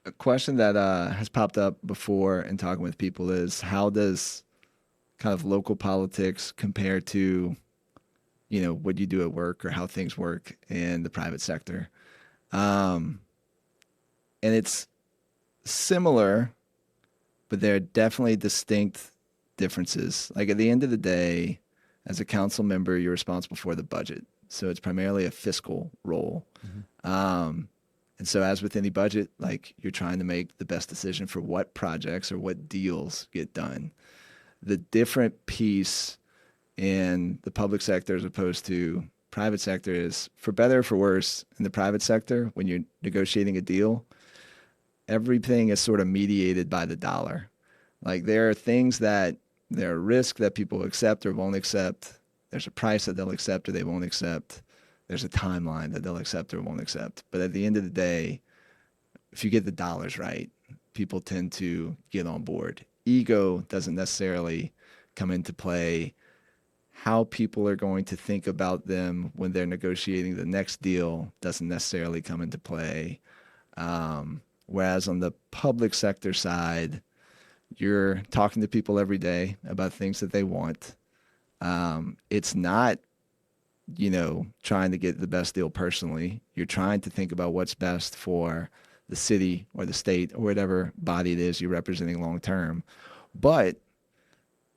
A question that has popped up before in talking with people is how does kind of local politics compare to, what you do at work or how things work in the private sector? Um, and it's similar, but there are definitely distinct differences. Like at the end of the day, as a council member, you're responsible for the budget. So it's primarily a fiscal role. Um, and so as with any budget, like you're trying to make the best decision for what projects or what deals get done. The different piece in the public sector as opposed to private sector is, for better or for worse, in the private sector, when you're negotiating a deal, everything is sort of mediated by the dollar. Like there are risks that people accept or won't accept. There's a price that they'll accept or they won't accept. There's a timeline that they'll accept or won't accept. But at the end of the day, if you get the dollars right, people tend to get on board. Ego doesn't necessarily come into play. How people are going to think about them when they're negotiating the next deal doesn't necessarily come into play. Whereas on the public sector side, you're talking to people every day about things that they want. It's not, trying to get the best deal personally. You're trying to think about what's best for the city or the state or whatever body it is you're representing long term. But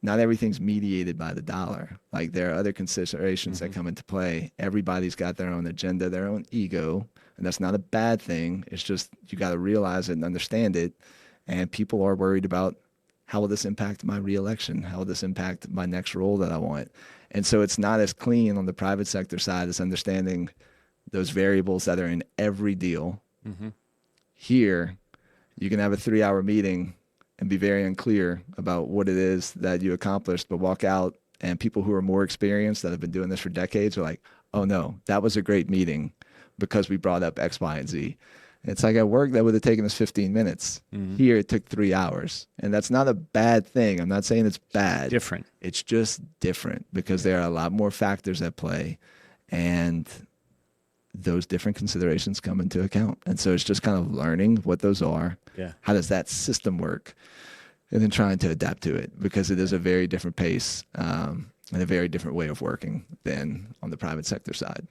not everything's mediated by the dollar. Like there are other considerations that come into play. Everybody's got their own agenda, their own ego, and that's not a bad thing. It's just you got to realize it and understand it. And people are worried about how will this impact my reelection? How will this impact my next role that I want? And so it's not as clean on the private sector side as understanding those variables that are in every deal. Here, you can have a 3-hour meeting and be very unclear about what it is that you accomplished, but walk out and people who are more experienced that have been doing this for decades are like, oh no, that was a great meeting because we brought up X, Y, and Z. It's like at work that would have taken us 15 minutes. Here it took 3 hours. And that's not a bad thing. I'm not saying it's bad. Different. It's just different because there are a lot more factors at play. And those different considerations come into account. And so it's just kind of learning what those are. Yeah. How does that system work? And then trying to adapt to it because it is a very different pace and a very different way of working than on the private sector side.